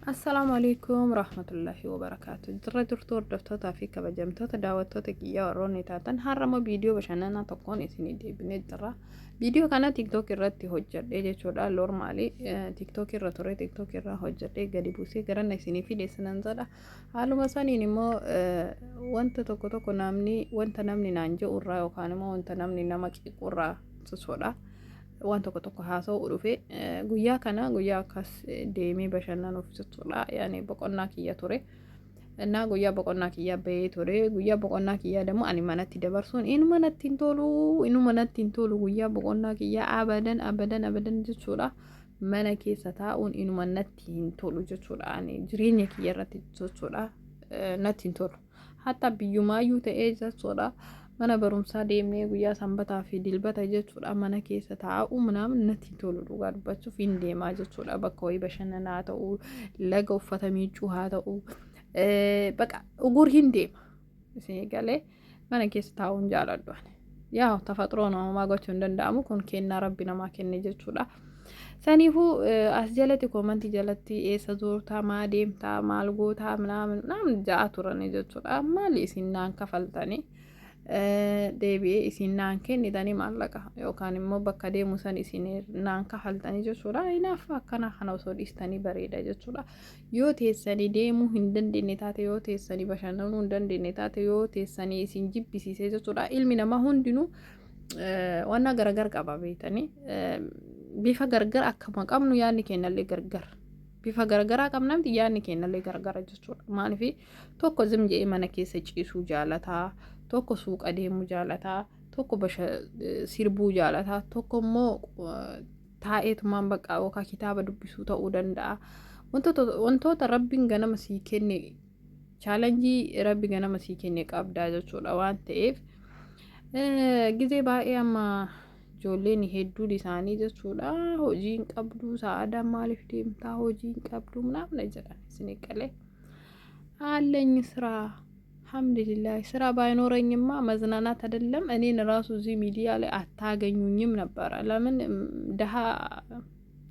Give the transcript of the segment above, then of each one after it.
السلام عليكم ورحمة الله وبركاته. جرى دكتور دفتوتا في كبجمتوتا داوتوتا كيا وروني تاتن هرمو فيديو بشاننا تكون اسمي دي بنجرى فيديو كان تيك توك الرتي هجر دي جودا لور مالي تيك توك الرتوري تيك توك الرا هجر دي غادي بوسي غرنا سيني في ديسنانزا حالو مساني نمو وانت توكو توكو نامني وانت نامني نانجو ورا وكانمو وانت نامني نمكي ورا سسودا waan tokko haasa'u dhufe guyyaa kana guyyaa akkas deemee bashannanuuf jechuudha yaani boqonnaa kiyya ture እና guyyaa boqonnaa kiyya bahee ture guyyaa boqonnaa kiyya ደግሞ ani manatti dabarsuun inuma natti hin tolu guyyaa boqonnaa kiyya abadan jechuudha mana keessa taa'uun inuma natti hin tolu jechuudha ani jireenya kiyya irratti jechuudha natti hin tolu hatta biyyumaayyuu ta'ee jechuudha mana barumsaa deemnee guyyaa sanbataa fi dilbata jechuudha mana keessa taa'u ምናምን natti tolu dhugaa dubbachuuf hin deemaa jechuudha bakka wayii bashannanaa haa ta'u laga uffata miiccuu haa ta'u baqa ugur hin deema isin galee mana keessa taa'uun jaaladhu yaa tafaxroo namaa gochuu hin danda'amu kun kennaa rabbi namaa kenne jechuudha saniifuu as jalatti koomantii jalatti eessa zoortaa maa deemtaa maal gootaa ምናምን ja'a turani jechuudha maali isin naan kafaltanii deebi'ee isin naan kennitanii maallaqa yookaan immoo bakka deemu san isin naan kafaltanii jechuudha inaaf akkana kana osoo dhiistanii bareeda jechuudha yoo teessanii deemuu hin dandeenye taate yoo teessanii bashannanuu hin dandeenye taate yoo teessanii isin jibbisiisee jechuudha ilmi namaa hundinuu wanna gargar qaba beetanii bifa gargar akkuma qabnu yaadni kennallee gargar bifa gargaraa qabnamti yaadni kennallee gargara jechuudha maaliif tokko zim jedhee mana keessa ciisuu jaalataa tokko suuqa deemuu jaalataa tokko sirbuu jaalataa tokko immoo taa'eetumaan bakka yookaan kitaaba dubbisuu ta'uu danda'a wantoota rabbiin ganama sii kenne chaalenjii rabbi ganama sii kenne qabdaa jechuudha waan ta'eef gizee baay'ee amma ijoolleen hedduun isaanii jechuudha hojiin qabdu sa'aadaa maaliif deemtaa hojiin qabdu ምናምን jedhan isin qalee አለኝ ስራ አልሐምዱሊላህ ስራ ባይኖረኝማ መዝናናት አይደለም እኔን ራሱ እዚህ ሚዲያ ላይ አታገኙኝም ነበር ለምን ደሃ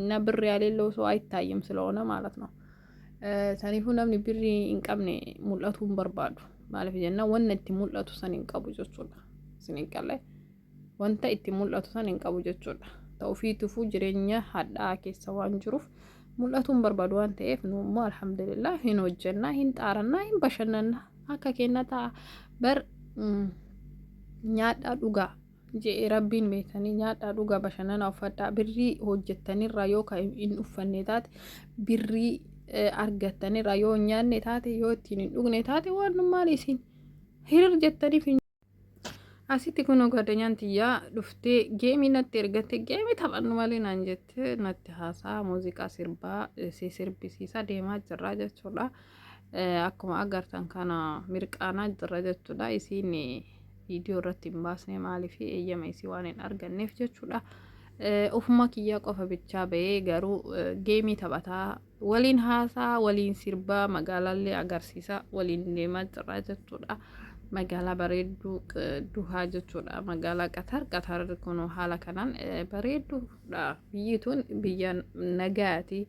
እና ብር ያሌለው ሰው አይታይም ስለሆነ ማለት ነው ሰኒፉ namni birri hin qabne mul'atuun barbaadu maaliif jenna wanna itti mul'atu san hin qabu jechuudha isin qalee wanta itti mul'atu san hin qabu jechuudha ta'ufiitufu jireenya hadhaa keessa waan jiruuf mul'atuun barbaadu waan ta'eef nu immoo alhamdulillah hin hojjenna hin xaaranna hin bashannanna akka kennata bar nyaadhaa dhugaa jee rabbiin beekanii nyaadhaa dhugaa bashannana uffadhaa birrii hojjettanirraa yookaan hin uffanne taate birrii argattanirraa yoo nyaanne taate yoo ittiin hin dhugne taate waan maal isin hirir jettaniif asitti kun godanyaan tiyyaa dhuftee geemii natti ergatte geemii taphannu malee naan jette natti haasaa muuziqaa sirbaa sirbisiisa deemaa jirra jechuudha akkuma agartan kana mirqaanaa jirra jechuudha isiin viidiyoo irratti hin baasne maaliif eeyyama isii waan hin arganneef jechuudha ufuma kiyyaa qofa bichaa bahee garuu geemii taphataa waliin haasaa waliin sirbaa magaalaallee agarsiisa waliin deemaa jirra jechuudha magaalaa bareedduu duhaa jechuudha magaalaa qatar kun haala kanaan bareedduudha biyyi tun biyya nagaati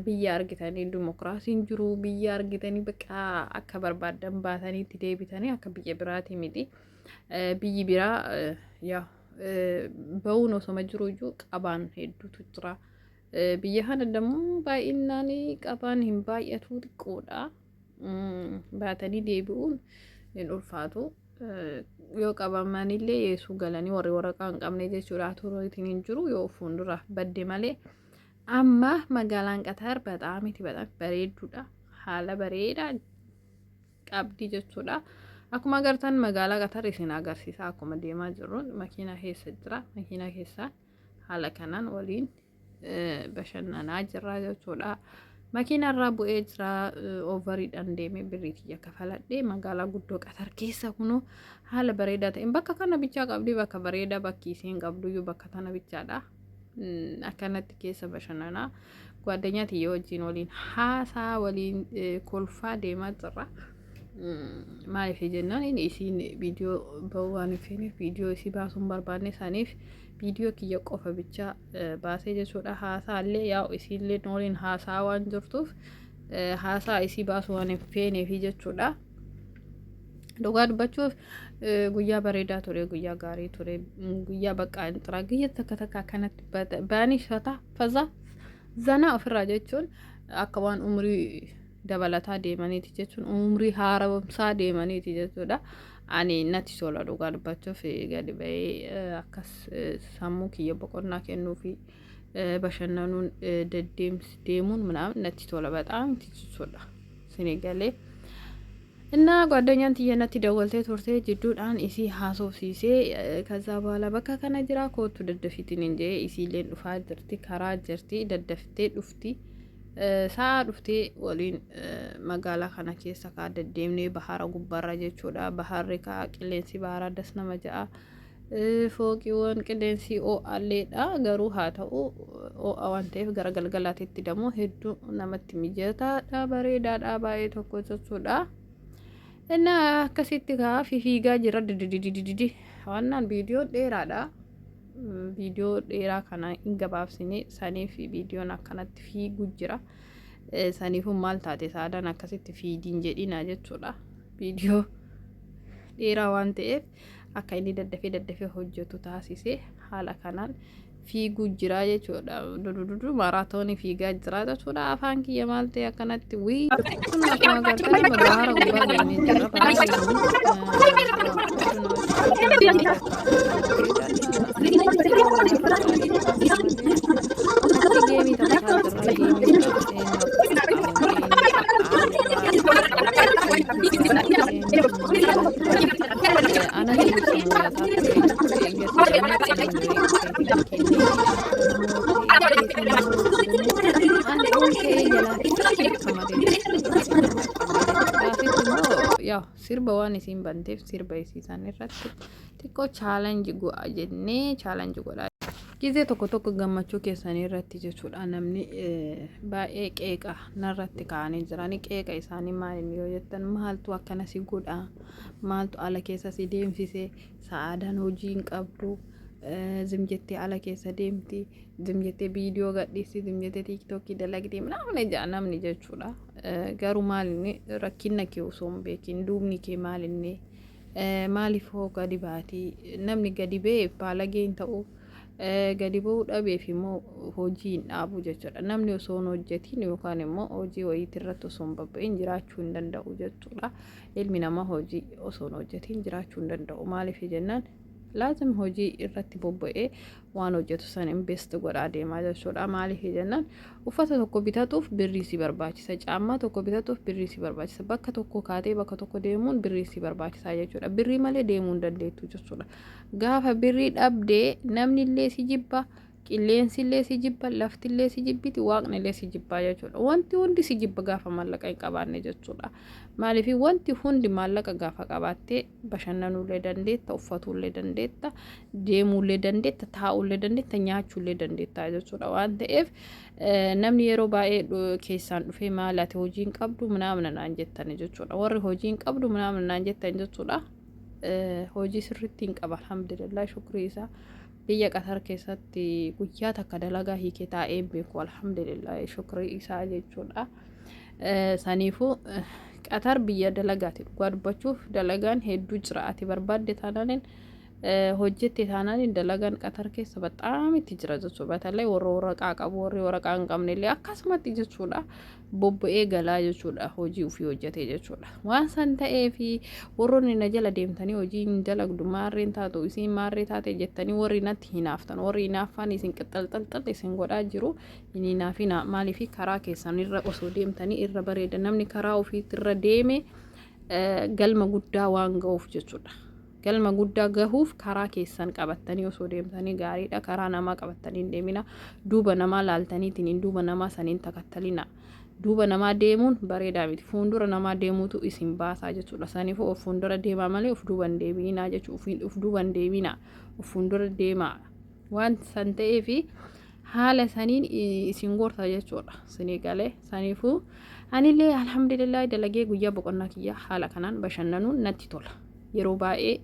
biyya argitanii dimokiraasiin jiru biyya argitanii bakka akka barbaadan baataniitti deebitanii akka biyya biraati miti biyyi biraa yaa ba'uun osoma jiru iyyuu qabaan hedduutu jira biyya kana dammoo baay'inaan qabaan hin baay'atu xiqqoodha baatanii deebi'uun hin ulfaatu yoo qabamanillee yeesuu galanii warri waraqaa hin qabne jechuudha turootiin hin jiru yoo fuuldura badde malee amma magaalaan qatar bexaam bareedduudha haala bareedaa qabdi jechuudha akkuma agartan magaalaa qatar isin agarsiisa akkuma deemaa jirruun makiinaa keessa jira makiinaa keessaan haala kanaan waliin bashannanaa jirra jechuudha makiina irraa bu'ee jira ooveriidhaan deemee birriitii kafaladhee magaalaa guddoo qatar keessa kunoo haala bareedaa ta'een bakka kana bichaa qabdi bakka bareedaa bakki isiin qabduyyuu bakka tana bichaadha akkanatti keessa bashannanaa ጓደኛት የወጂን ወሊን haasaa waliin kolfaa deemaa jirra maaliif jennaan isiin viidiyoo bawaan feeniif viidiyoo isii baasuun barbaanne saniif viidiyoo kiyya qofa bicha baasee jechuudha. Haasaallee yaa isiillee nooliin haasaa waan jirtuuf haasaa isii baasuu waan hin feeneefi jechuudha. Dhugaa dubbachuuf guyyaa bareedaa ture, guyyaa gaarii ture, guyyaa bakka xira guyyaa takka akkanatti baanii shata faza zana ofirraa jechuun akka waan umrii dabalataa deemaniiti jechuun umrii haaromsaa deemaniiti jechuudha. Ani natti tola dhugaa dubbachuuf gadi bahee akkas sammuu kiyya boqonnaa kennuu fi bashannanuun deddeemsi deemuun ምናምን natti tola በጣም ትችላል Senegalee እና ጓደኛን ትየናት ደወልቴ ቶርቴ ጅዱዳን ኢሲ ሀሶብሲሴ ከዛ በኋላ በቃ ከነጅራ ኮቱ ደደፊትን እንጂ ኢሲ ሌን ዱፋ ጅርቲ ከራ ጅርቲ ደደፍቴ ዱፍቲ ሳ ዱፍቴ ወሊን መጋላ ከነ ኬሳ ካ ደደምኔ ባህራ ጉባራ ጀቹዳ ባህሪ ካ ቅሌንሲ ባህራ ደስነ መጃአ ፎቂወን ቅሌንሲ ኦ አሌዳ ገሩ ሃተኡ ኦ አዋንቴፍ ገረገልገላቴቲ ደሞ ሄዱ ነመት ሚጀታ ዳበሬ ዳዳባዬ ተኮቸቹዳ እና ከሲት ጋ ፊፊጋ ጅራ ድድድድድድ ዋናን ቪዲዮ ዴራዳ ቪዲዮ ዴራ ከና እንገባብሲኔ ሰኔፍ ቪዲዮን አከናት ፊጉ ጅራ ሰኔፉ ማልታቴ ሳዳን አከሲት ፊዲን ጀዲና ጀቹዳ ቪዲዮ ዴራ ዋንቴፍ አካይኒ ደደፌ ሆጀቱ ታሲሴ ሀላ ካናን ፊጉ ጅራ ጀቹዳ ዱዱዱ ማራቶኒ ፊጋ ጅራ ጀቹዳ አፋንኪ የማልቴ አከናት ዊ ማጋር ከነ መጋራ ጉባ ገኒ ጅራ أنا يا سيربا واني سين بنتف سيربا يسيسان الرات تكو challenge go ajenne challenge go la gize tokko gammachuu keessanii irratti jechuudha. Namni baay'ee qeeqa narratti kaa'anii jiranii qeeqa isaanii maaliin yoo jettan maaltu akkana si godha, maaltu ala keessa si deemsise, sa'aadaan hojii hin qabdu, zimjettee ala keessa deemti, zimjettee viidiyoo gadhiisi, zimjettee tiiktookii dalagdee namni jechuudha. Garuu maaliin rakkina kee osoo hin beekin duubni kee maaliin maaliif hoo gadi baatii namni gadi ba'ee baalageen ta'u gadi ba'uu dhabeef immoo hojii hin dhaabu jechuudha. Namni osoo hin hojjetiin yookaan immoo hojii wayiitii irratti osoo hin bobba'in jiraachuu hin danda'u jechuudha. Ilmi namaa hojii osoo hin hojjetiin jiraachuu hin danda'u. Maaliif jennaan laazim hojii irratti bobba'ee waan hojjetu san invest godhaa deemaa jechuudha. Maaliif jennaan uffata tokko bitatuuf birrii si barbaachisa, caammaa tokko bitatuuf birrii si barbaachisa, bakka tokko kaatee bakka tokko deemuun birrii si barbaachisa jechuudha. Birrii malee deemuu hin dandeettu jechuudha. Gaafa birrii dhabdee namni illee si jibba, qilleensi illee si jibba, lafti illee si jibbiti, waaqni illee si jibba jechuudha. Wanti hundi si jibba gaafa maallaqa hin qabaanne jechuudha. Maaliif wanti hundi maallaqa gaafa qabaattee bashannanullee dandeetta, uffatullee dandeetta, deemullee dandeetta, taa'ullee dandeetta, nyaachuullee dandeetta jechuudha. Waan ta'eef namni yeroo baay'ee keessaan dhufee maal ati hojii hin qabdu ምናምን naan jettan jechuudha. Warri hojii hin qabdu ምናምን naan jettan jechuudha. Hojii sirriitti hin qaba alhamdulillah shukrii isaa biyya Qatar keessatti guyyaa takka dalagaa hiikee taa'ee beeku alhamdulillah shukrii isaa jechuudha. Saniifuu Qatar biyya dalagaati dhugaa dubbachuuf dalagaan hedduu jira. Ati barbaadde taanaan hojjette taanaan dalagaan Qatar keessa በጣም itti jira jechuudha. Batalee warra waraqaa qabu warri waraqaa hin qabne illee akkasumatti jechuudha bobba'ee galaa jechuudha hojii ofii hojjete jechuudha. Waan san ta'eefi warroonni na jala deemtanii hojii hin dalagdu maarreen taatu isin maarree taate jettanii warri natti hinaaftan warri hinaaffaan isin qixxalxalxal isin godhaa jiru hinaafina maaliif karaa keessan irra osoo deemtanii irra bareeda namni karaa ofiitti irra deeme galma guddaa waan ga'uuf jechuudha. Galma guddaa gahuuf karaa keessan qabattanii osoo deemtanii gaariidha. Karaa namaa qabattanii hin deemina. Duuba namaa laaltaniitiin duuba namaa saniin takattalina. Duuba namaa deemuun bareedaa miti. Fuuldura namaa deemuutu isin baasaa jechuudha. Saniifuu of fuuldura deemaa malee of duuba hin deebiinaa jechuudha. Of duuba hin deebiinaa. Of fuuldura deemaa. Waan san ta'eefi haala saniin isin gorsa jechuudha. Senegalee saniifuu anillee alhamdulillah dalagee guyyaa boqonnaa kiyya haala kanaan bashannanuun natti tola. Yeroo baay'ee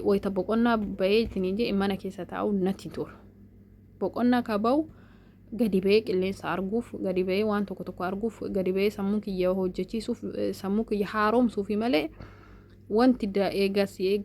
wayita boqonnaa bahee ittiin je mana keessa taa'u natti tolu. Boqonnaa kaba'u gadi bahee qilleensa arguuf, gadi bahee waan tokko tokko arguuf, gadi bahee sammuu kiyya hojjechiisuuf, sammuu kiyya haaromsuufi malee wanti eega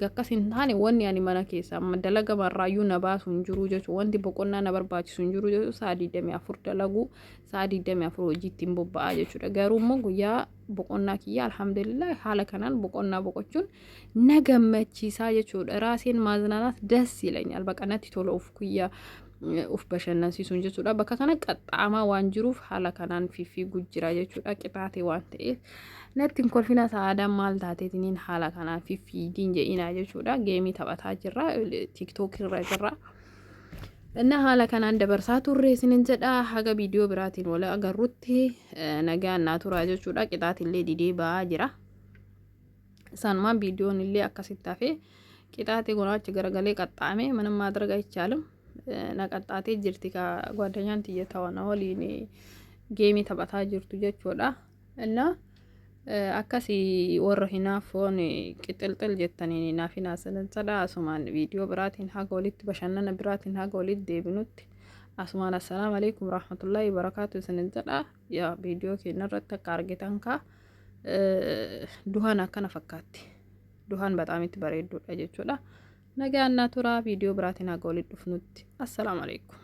akkas hin taane wanni ani mana keessa dalaga marraayyuu na baasu hin jiru jechuudha. Wanti boqonnaa na barbaachisu hin jiru jechuudha. Sa'a 24 dalagu, sa'a 24 hojiitti hin bobba'aa jechuudha. Garuu immoo guyyaa boqonnaa kiyya alhamdulillah haala kanaan boqonnaa boqochuun na gammachiisaa jechuudha. Raaseen maazinaanaas das ይለኛል. Baqa natti tola of guyyaa uf bashannansiisuun jechuudha. Bakka kana qaxxaamaa waan jiruuf haala kanaan fiiguu jira jechuudha. Qixaate waan ta'eef natti hin kolfina sa'aadaan maal taateetiniin haala kanaan fiigiin jedhinaa jechuudha. Geemii taphataa jirra, tiktook irra jirra. Inna haala kanaan dabarsaa turre isinin jedha. Haga viidiyoo biraatiin wal agarrutti nagaan naa turaa jechuudha. Qixaatillee didee ba'aa jira. Sanumaan viidiyoon illee akkasitti hafee qixaate gonaachi garagalee qaxxaame ምንም ማድረግ አይቻልም. Naqaxxaatee jirti ka ጓደኛን ትየታዋና waliin geemii taphataa jirtu jechuudha. Inna akkasii warra hinaafoon qixilxil jettanii naaf hinaasalan sadha. Asumaan viidiyoo biraatiin haga walitti bashannana biraatiin haga walitti deebinutti asumaan assalaamu alaykum rahmatullahi barakaatu isinin jedha. Yaa viidiyoo keenya irratti akka argitan ka duhaan akkana fakkaatti. Duhaan በጣም itti bareedduudha jechuudha. Nagaan naa turaa viidiyoo biraatiin haga walitti dhufnutti. Assalaamu alaykum.